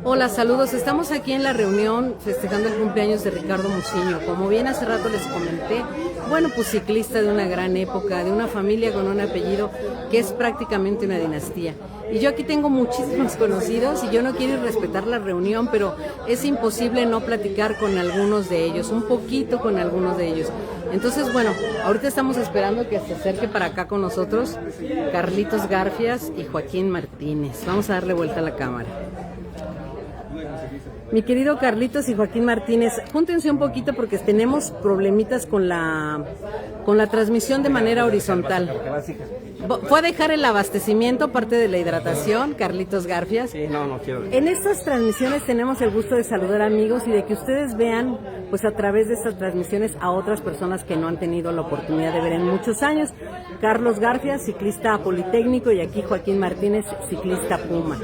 Hola, saludos. Estamos aquí en la reunión festejando el cumpleaños de Ricardo Muciño. Como bien hace rato les comenté, bueno, pues ciclista de una gran época, de una familia con un apellido que es prácticamente una dinastía. Y yo aquí tengo muchísimos conocidos y yo no quiero irrespetar la reunión, pero es imposible no platicar con algunos de ellos, un poquito con algunos de ellos. Entonces, bueno, ahorita estamos esperando que se acerque para acá con nosotros Carlitos Garfias y Joaquín Martínez. Vamos a darle vuelta a la cámara. Mi querido Carlitos y Joaquín Martínez, júntense un poquito porque tenemos problemitas con la transmisión de manera horizontal. ¿Fue a dejar el abastecimiento, parte de la hidratación, Carlitos Garfias? Sí, no quiero. En estas transmisiones tenemos el gusto de saludar amigos y de que ustedes vean, pues a través de estas transmisiones, a otras personas que no han tenido la oportunidad de ver en muchos años. Carlos Garfias, ciclista politécnico, y aquí Joaquín Martínez, ciclista Puma.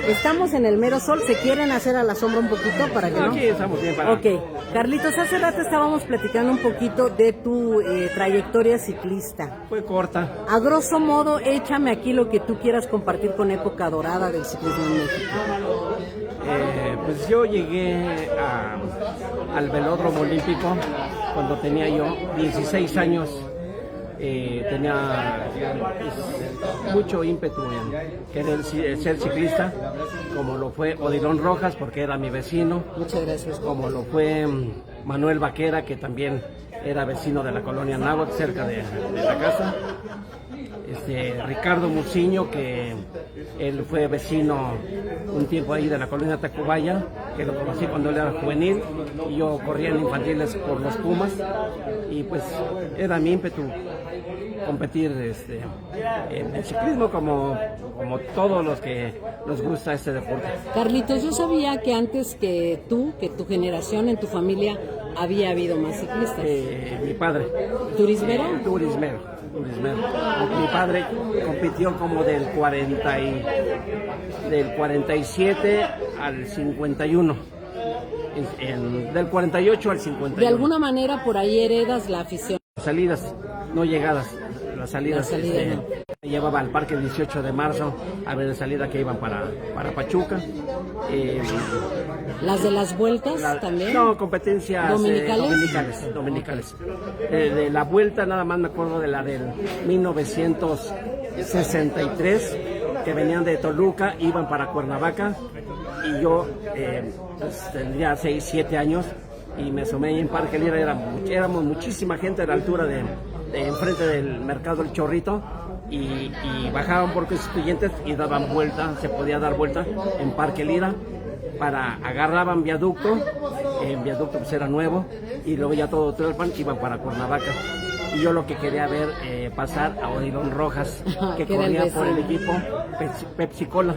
Estamos en el mero sol. ¿Se quieren hacer a la sombra un poquito para que no? Aquí estamos bien para. Ok. Carlitos, hace rato estábamos platicando un poquito de tu trayectoria ciclista. Fue corta. A grosso modo, échame aquí lo que tú quieras compartir con época dorada del ciclismo en México. Pues yo llegué al velódromo olímpico cuando tenía yo 16 años. Tenía mucho ímpetu en querer ser ciclista, como lo fue Odilon Rojas, porque era mi vecino. Muchas gracias. Como lo fue Manuel Vaquera, que también era vecino de la colonia Náhuatl, cerca de la casa. Ricardo Muciño, que él fue vecino un tiempo ahí de la colonia Tacubaya, que lo conocí cuando él era juvenil, y yo corría en infantiles por los Pumas, y pues era mi ímpetu competir en el ciclismo como todos los que nos gusta este deporte. Carlitos, yo sabía que antes que tu generación, en tu familia, había habido más ciclistas. Mi padre. ¿Turismero? Turismero. Mi padre compitió como del 47 al 51. Del 48 al 51. De alguna manera por ahí heredas la afición. Salidas, no llegadas. Las salidas, no. Llevaba al parque el 18 de marzo a ver la salida que iban para Pachuca. ¿Las de las vueltas también? No, competencias dominicales. De la vuelta nada más me acuerdo de la del 1963, que venían de Toluca, iban para Cuernavaca, y yo pues, tendría 6, 7 años, y me asomé en Parque Lira. Éramos muchísima gente a la altura de enfrente del mercado El Chorrito, y bajaban por constituyentes y daban vuelta, se podía dar vuelta en Parque Lira, agarraban viaducto, en viaducto pues era nuevo, y luego ya todo Tlalpan iban para Cuernavaca. Y yo lo que quería ver pasar a Odilon Rojas, que corría por el equipo Pepsi Cola.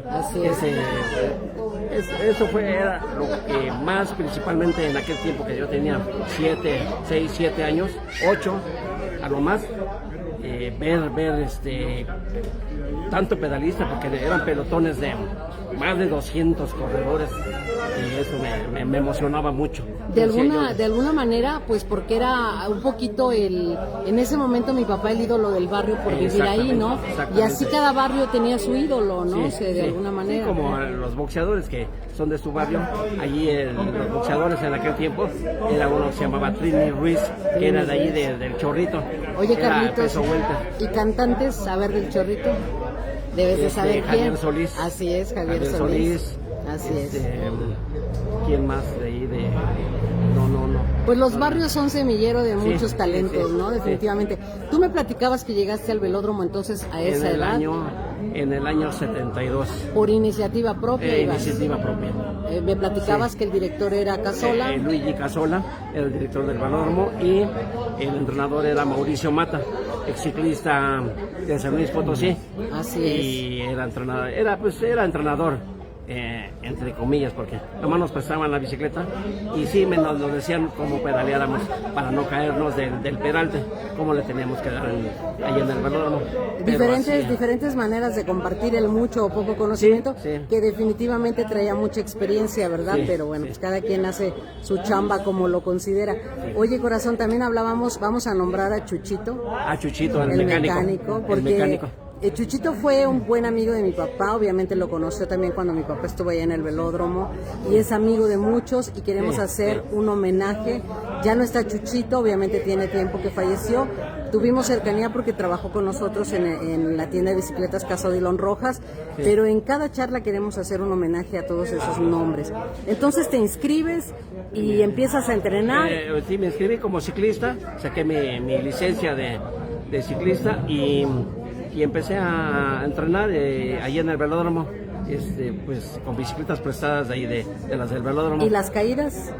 Así es. Eso era lo que más, principalmente en aquel tiempo que yo tenía 6, 7 años, 8 a lo más, ver tanto pedalista, porque eran pelotones de más de 200 corredores, y eso me emocionaba mucho. De alguna manera, pues porque era un poquito en ese momento mi papá el ídolo del barrio por vivir ahí, ¿no? Y así cada barrio tenía su ídolo, ¿no? De alguna manera. Sí, como los boxeadores que son de su barrio, allí los boxeadores en aquel tiempo, era uno que se llamaba Trini Ruiz, que era de ahí del Chorrito. Oye, Carlitos, ¿y cantantes, a ver, del Chorrito? Debes de saber quién. Javier Solís. Así es, Javier Solís. Así es. ¿Quién más de ahí? No. Pues los barrios son semillero de muchos talentos, sí, ¿no? Definitivamente. Tú me platicabas que llegaste al velódromo entonces a esa edad. En el año 72. Por iniciativa propia. Iniciativa propia. Me platicabas que el director era Casola. Luigi Casola era el director del velódromo, y el entrenador era Mauricio Mata, ex ciclista de San Luis Potosí. Así es. Y era entrenador. Entre comillas, porque nomás nos prestaban la bicicleta, y sí nos decían cómo pedaleáramos para no caernos del peralte, cómo le teníamos que dar ahí en el velódromo. Diferentes maneras de compartir el mucho o poco conocimiento, sí. Que definitivamente traía mucha experiencia, ¿verdad? Sí, pero bueno, pues cada quien hace su chamba como lo considera. Oye, corazón, también vamos a nombrar a Chuchito. A Chuchito, el mecánico, porque Chuchito fue un buen amigo de mi papá, obviamente lo conoció también cuando mi papá estuvo allá en el velódromo y es amigo de muchos y queremos hacer un homenaje. Ya no está Chuchito, obviamente tiene tiempo que falleció. Tuvimos cercanía porque trabajó con nosotros en la tienda de bicicletas Casa Odilon Rojas, pero en cada charla queremos hacer un homenaje a todos esos nombres. Entonces te inscribes y empiezas a entrenar. Sí, me inscribí como ciclista, saqué mi licencia de ciclista y empecé a entrenar ahí en el velódromo. Pues con bicicletas prestadas de ahí de las del velódromo. ¿Y las caídas?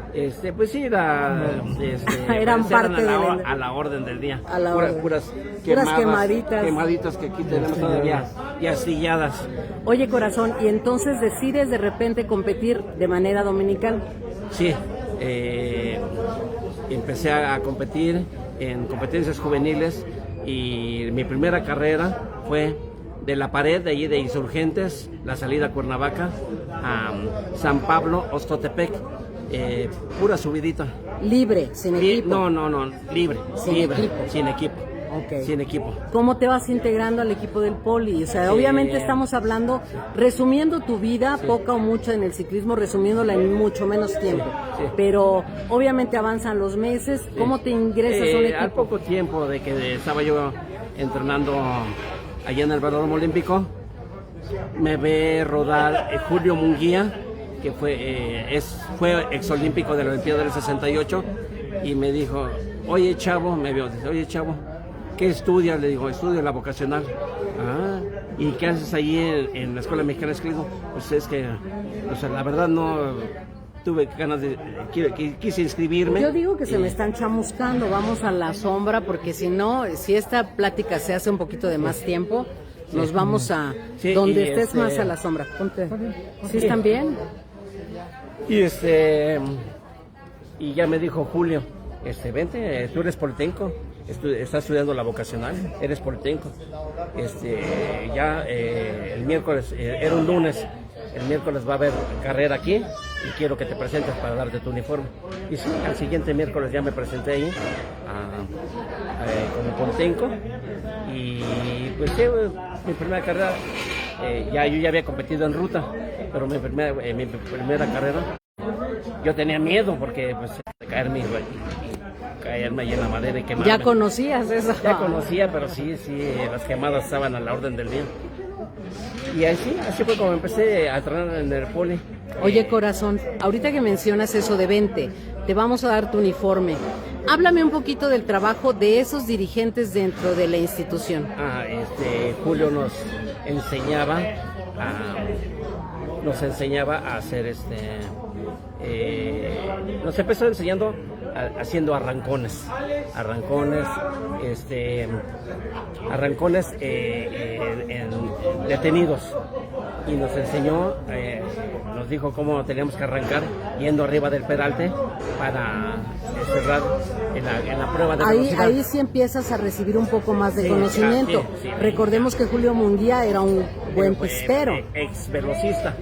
Pues sí, eran parte a la orden del día. A la orden. Puras quemaditas que aquí tenemos todavía y astilladas. Oye, corazón, ¿y entonces decides de repente competir de manera dominical? Sí, empecé a competir en competencias juveniles y mi primera carrera fue de la pared de allí de Insurgentes, la salida a Cuernavaca, a San Pablo, Ostotepec, pura subidita. ¿Libre, sin equipo? No, libre. Sin equipo. Okay. Sin equipo. ¿Cómo te vas integrando al equipo del Poli? O sea, obviamente estamos hablando, resumiendo tu vida, poca o mucha en el ciclismo, resumiéndola en mucho menos tiempo. Pero obviamente avanzan los meses. ¿Cómo te ingresas a un equipo? Al poco tiempo de que estaba yo entrenando allá en el velódromo olímpico, me ve rodar Julio Munguía, que fue exolímpico de la Olimpiada del 68, y me dijo, oye chavo, ¿qué estudias? Le digo, estudio la vocacional. Ah, ¿y qué haces allí en la Escuela Mexicana de Ciclismo? Pues es que, o sea, la verdad no tuve ganas quise inscribirme. Yo digo que se me están chamuscando, vamos a la sombra, porque si no, si esta plática se hace un poquito de más tiempo, nos vamos a donde estés más a la sombra. Ponte. ¿Sí están bien? Y ya me dijo Julio, vente, tú eres politécnico, estás estudiando la vocacional, eres politécnico. El miércoles, era un lunes, el miércoles va a haber carrera aquí y quiero que te presentes para darte tu uniforme. Y sí, al siguiente miércoles ya me presenté ahí como politécnico y pues mi primera carrera, yo ya había competido en ruta, pero mi primera carrera yo tenía miedo porque pues caerme ahí en la madera y quemarme. ¿Ya conocías eso? Ya conocía, pero sí, las quemadas estaban a la orden del día. Y así fue como empecé a entrenar en el Poli. Oye, corazón, ahorita que mencionas eso de 20, te vamos a dar tu uniforme. Háblame un poquito del trabajo de esos dirigentes dentro de la institución. Julio nos enseñaba a hacer nos empezó enseñando haciendo arrancones detenidos, y nos enseñó, nos dijo cómo teníamos que arrancar yendo arriba del peralte para cerrar en la prueba de velocidad. Ahí sí empiezas a recibir un poco más de conocimiento. Recordemos que Julio Munguía era un buen pistero. Ex velocista.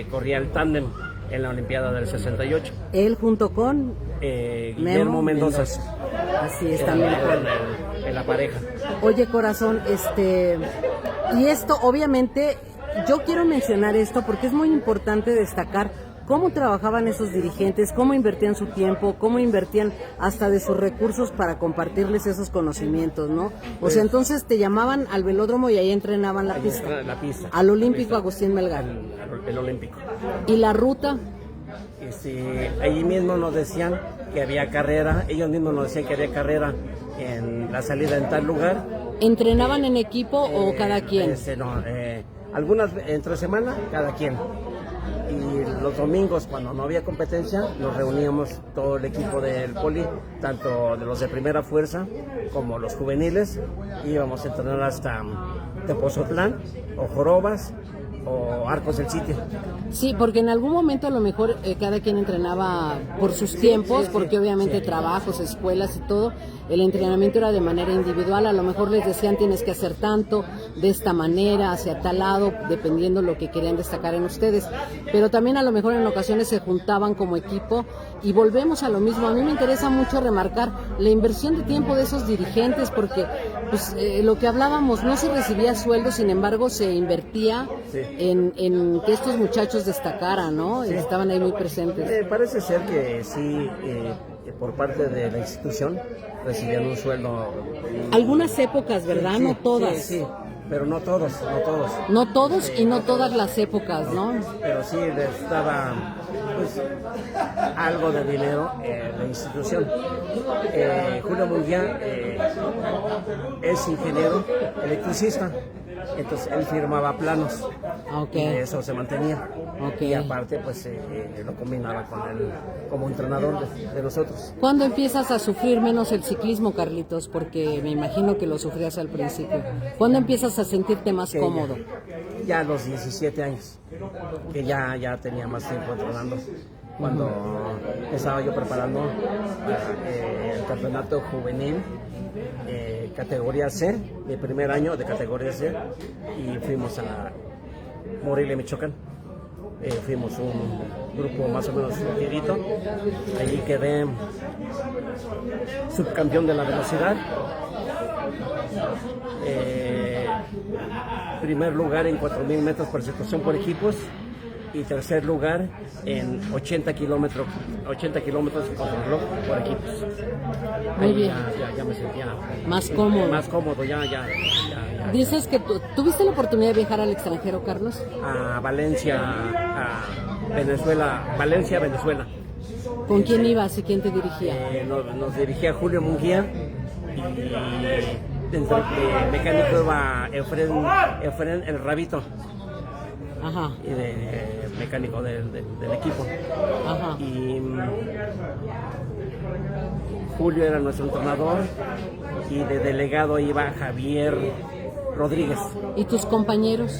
Corría el tándem en la Olimpiada del 68. Él junto con Guillermo Mendoza. Así es, también en la pareja. Oye, corazón, y esto obviamente yo quiero mencionar esto porque es muy importante destacar cómo trabajaban esos dirigentes, cómo invertían su tiempo, cómo invertían hasta de sus recursos para compartirles esos conocimientos, ¿no? O sea, entonces te llamaban al velódromo y ahí entrenaban la pista. Al Olímpico Agustín Melgar. El Olímpico. ¿Y la ruta? Allí mismo nos decían que había carrera, ellos mismos nos decían que había carrera en la salida en tal lugar. ¿Entrenaban en equipo o cada quien? Algunas entre semana, cada quien. Y los domingos, cuando no había competencia, nos reuníamos todo el equipo del Poli, tanto de los de primera fuerza como los juveniles, íbamos a entrenar hasta Tepozotlán o Jorobas o Arcos del Sitio. Sí, porque en algún momento a lo mejor cada quien entrenaba por sus tiempos, porque obviamente trabajos, escuelas y todo, el entrenamiento era de manera individual, a lo mejor les decían tienes que hacer tanto, de esta manera, hacia tal lado, dependiendo lo que querían destacar en ustedes, pero también a lo mejor en ocasiones se juntaban como equipo y volvemos a lo mismo. A mí me interesa mucho remarcar la inversión de tiempo de esos dirigentes, porque pues lo que hablábamos, no se recibía sueldo, sin embargo se invertía en que estos muchachos destacaran, ¿no? Sí. Estaban ahí muy presentes. Parece ser que sí, por parte de la institución recibían un sueldo. Algunas épocas, ¿verdad? Sí, No todas. Sí, pero no todos. No todos y no todas las épocas, ¿no? Pero sí les daba pues algo de dinero la institución. Julio Munguía es ingeniero electricista, entonces él firmaba planos y de eso se mantenía. Y aparte pues lo combinaba con él como entrenador de nosotros. ¿Cuándo empiezas a sufrir menos el ciclismo, Carlitos? Porque me imagino que lo sufrías al principio. ¿Cuándo empiezas a sentirte más cómodo? Ya a los 17 años, que ya tenía más tiempo entrenando. Cuando estaba yo preparando el campeonato juvenil, categoría C, mi primer año de categoría C, y fuimos a Morelia, Michoacán. Fuimos un grupo más o menos ligerito. Allí quedé subcampeón de la velocidad. Primer lugar en 4,000 metros persecución por equipos y tercer lugar en 80 kilómetros contrarreloj por equipos. Muy bien. Ya me sentía más cómodo. Más cómodo, ya. Dices que tuviste la oportunidad de viajar al extranjero, Carlos. A Valencia, a Venezuela, Venezuela. ¿Con quién ibas y quién te dirigía? Nos dirigía Julio Munguía y dentro de mecánico iba Efren el Rabito. Ajá. Y de mecánico del equipo. Ajá. Y Julio era nuestro entrenador y de delegado iba Javier Rodríguez. ¿Y tus compañeros?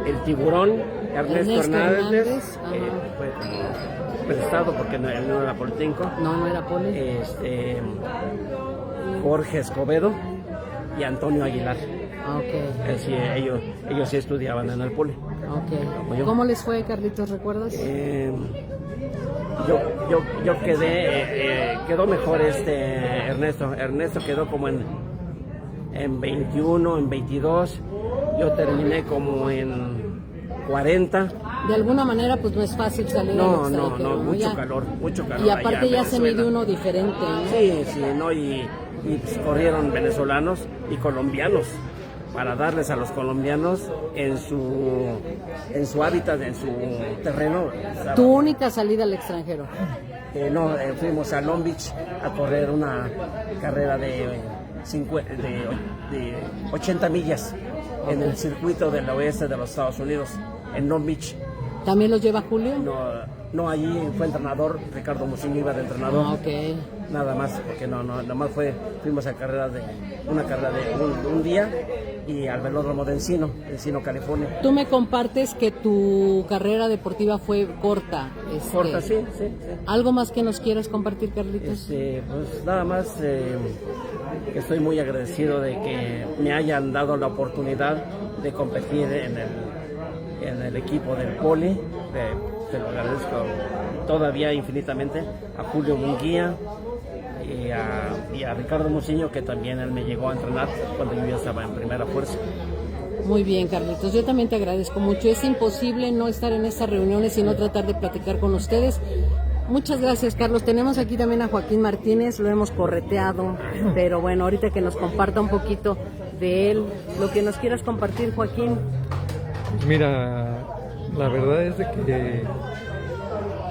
El tiburón, Ernesto Hernández, fue prestado porque no era Politécnico. No era Poli. Jorge Escobedo y Antonio Aguilar. Okay. Ellos sí estudiaban en el Poli. Okay. ¿Cómo les fue, Carlitos, recuerdas? Yo quedó mejor Ernesto. Ernesto quedó como en 21, en 22. Yo terminé como en 40. De alguna manera, pues no es fácil salir al extranjero. No, mucho calor. Y aparte ya se mide uno diferente, ¿no? Sí, ¿no? Y pues corrieron venezolanos y colombianos para darles a los colombianos en su hábitat, en su terreno. ¿Tu única salida al extranjero? Fuimos a Long Beach a correr una carrera de 80 millas en el circuito del oeste de los Estados Unidos, en Long Beach. ¿También los lleva Julio? No, allí fue entrenador, Ricardo Muciño iba de entrenador. Okay. Nada más, porque nada más fuimos a una carrera de un día y al velódromo de Encino, California. Tú me compartes que tu carrera deportiva fue corta. Corta, sí. ¿Algo más que nos quieras compartir, Carlitos? Pues nada más, estoy muy agradecido de que me hayan dado la oportunidad de competir en el equipo del Poli. Te lo agradezco todavía infinitamente a Julio Munguía y a Ricardo Muciño, que también él me llegó a entrenar cuando yo ya estaba en primera fuerza. Muy bien, Carlitos, yo también te agradezco mucho. Es imposible no estar en estas reuniones y no tratar de platicar con ustedes. Muchas gracias, Carlos. Tenemos aquí también a Joaquín Martínez, lo hemos correteado, pero bueno, ahorita que nos comparta un poquito de él, lo que nos quieras compartir, Joaquín. Pues mira, la verdad es de que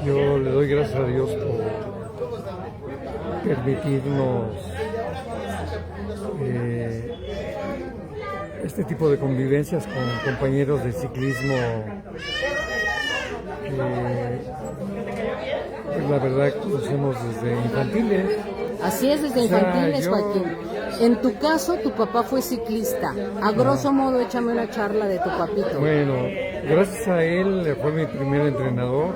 yo le doy gracias a Dios por permitirnos este tipo de convivencias con compañeros de ciclismo. Pues la verdad conocemos desde infantiles. Así es, desde infantiles, Joaquín. En tu caso, tu papá fue ciclista. A grosso modo, échame una charla de tu papito. Bueno, gracias a él fue mi primer entrenador.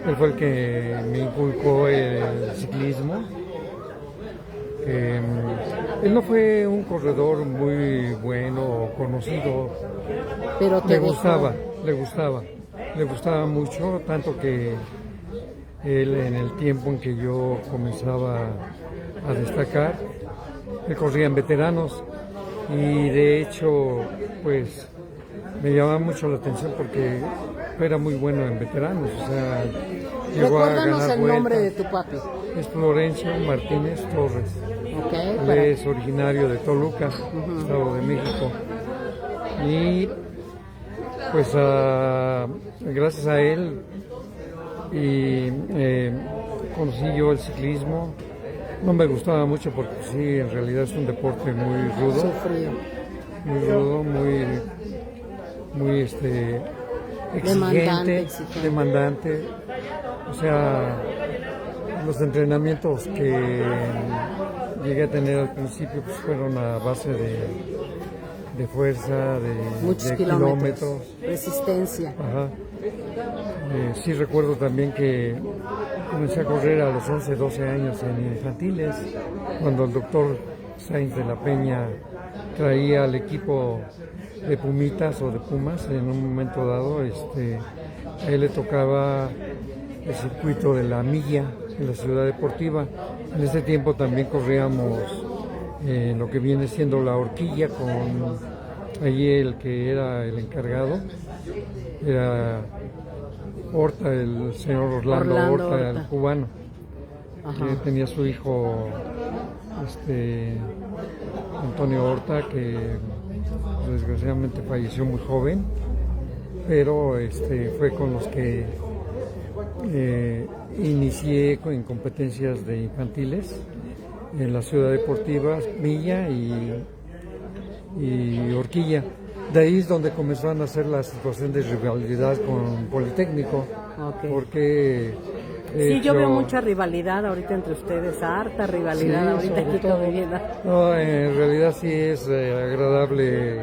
Él fue el que me inculcó el ciclismo. Él no fue un corredor muy bueno o conocido. Pero le gustaba mucho, tanto que él, en el tiempo en que yo comenzaba a destacar. Él corría en veteranos y de hecho, pues me llamaba mucho la atención porque era muy bueno en veteranos, o sea, llegó a Recuérdanos ganar el nombre de vueltas. tu papi. Es Florencio Martínez Torres. Ok, Él es originario de Toluca, Estado de México. Y pues gracias a él conocí yo el ciclismo. No me gustaba mucho porque sí, en realidad es un deporte muy rudo, Sufrido. muy Demandante, exigente, demandante. O sea, los entrenamientos que llegué a tener al principio pues fueron a base de fuerza, Muchos de kilómetros. Resistencia. Ajá. Sí recuerdo también que comencé a correr a los 11, 12 años en infantiles, cuando el doctor Sainz de la Peña traía al equipo de Pumitas o de Pumas en un momento dado. A él le tocaba el circuito de la milla en la ciudad deportiva. En ese tiempo también corríamos lo que viene siendo la horquilla con allí el que era el encargado, era Horta, el señor Orlando Horta, el cubano. Que tenía su hijo Antonio Horta, que desgraciadamente falleció muy joven, pero fue con los que inicié en competencias de infantiles en la ciudad deportiva, milla y horquilla. De ahí es donde comenzó a nacer la situación de rivalidad con Politécnico, porque sí, yo veo mucha rivalidad ahorita entre ustedes, harta rivalidad sí, ahorita aquí todo. No, en realidad sí es agradable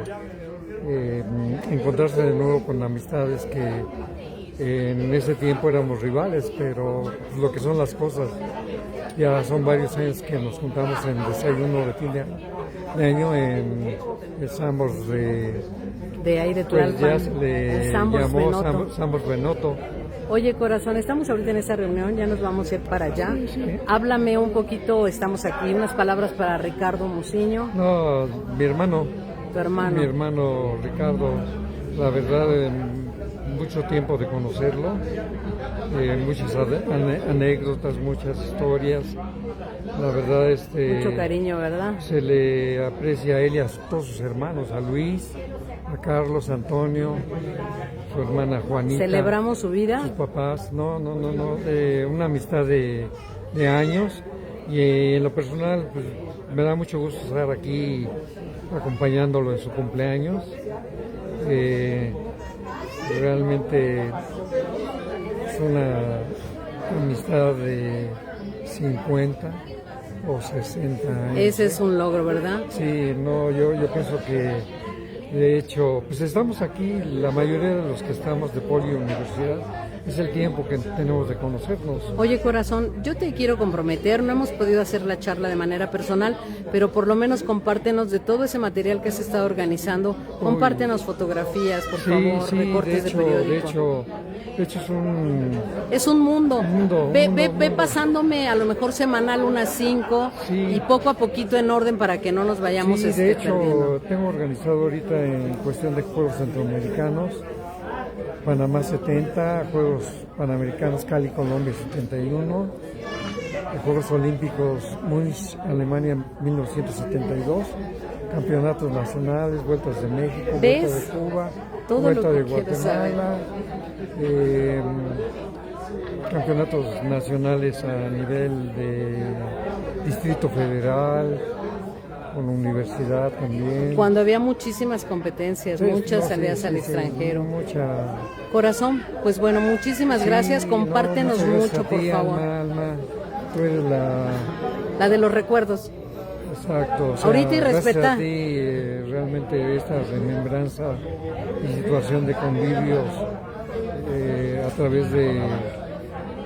encontrarse de nuevo con amistades que en ese tiempo éramos rivales, pero pues, lo que son las cosas, ya son varios años que nos juntamos en desayuno de fin de año en el Sambors de ahí de pues Tlalpan, ya se le Sambors llamó Benoto. Sambors Benoto. Oye, corazón, estamos ahorita en esa reunión, ya nos vamos a ir para allá. Sí. Háblame un poquito, estamos aquí, unas palabras para Ricardo Muciño, No, mi hermano. tu hermano. Mi hermano Ricardo, la verdad, mucho tiempo de conocerlo, muchas anécdotas, muchas historias. La verdad, Mucho cariño, ¿verdad? se le aprecia a él y a todos sus hermanos, a Luis, a Carlos, a Antonio, su hermana Juanita. ¿Celebramos su vida? Sus papás, no, una amistad de años, y en lo personal pues, me da mucho gusto estar aquí acompañándolo en su cumpleaños. Realmente es una amistad de 50 o 60 años. Ese es un logro, ¿verdad? Sí, no, yo pienso que de hecho, pues estamos aquí, la mayoría de los que estamos de Poli Universidad, es el tiempo que tenemos de conocernos. Oye, corazón, yo te quiero comprometer, no hemos podido hacer la charla de manera personal, pero por lo menos compártenos de todo ese material que has estado organizando, compártenos fotografías, por favor, recortes de periódico. De hecho es un mundo. Ve mundo. pasándome a lo mejor semanal unas 5 y poco a poquito en orden para que no nos vayamos Sí, de hecho, perdiendo. tengo organizado ahorita en cuestión de Juegos Centroamericanos, Panamá 70, Juegos Panamericanos Cali, Colombia 71, Juegos Olímpicos Múnich, Alemania 1972, Campeonatos Nacionales, Vueltas de México, ¿Ves? Vuelta de Cuba, Todo Vuelta lo que de quieres saber. Guatemala, campeonatos nacionales a nivel de Distrito Federal, con la universidad también. Cuando había muchísimas competencias, Sí, muchas no, salidas sí, al sí, extranjero. Mucha. Corazón, pues bueno, muchísimas gracias, Sí, compártenos muchas gracias mucho, a ti, por favor. Alma. Tú eres La de los recuerdos. Exacto. O sea, Ahorita y gracias respeta. a ti, realmente esta remembranza y situación de convivios a través de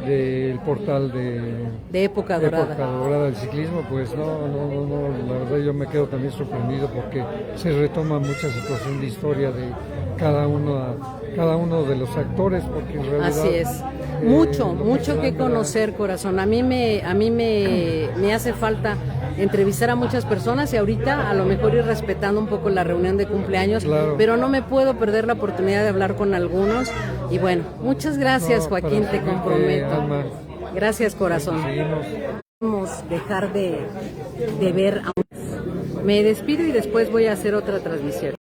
del portal de Época Dorada. Época Dorada del ciclismo, pues no, la verdad yo me quedo también sorprendido porque se retoma mucha situación de historia de cada uno de los actores, porque en realidad así es. Mucho que conocer, corazón. A mí me hace falta entrevistar a muchas personas y ahorita a lo mejor ir respetando un poco la reunión de cumpleaños, claro, pero no me puedo perder la oportunidad de hablar con algunos. Y bueno, muchas gracias, Joaquín, te comprometo. Alma. Gracias, corazón. Seguimos. Vamos a dejar de ver a... Me despido y después voy a hacer otra transmisión.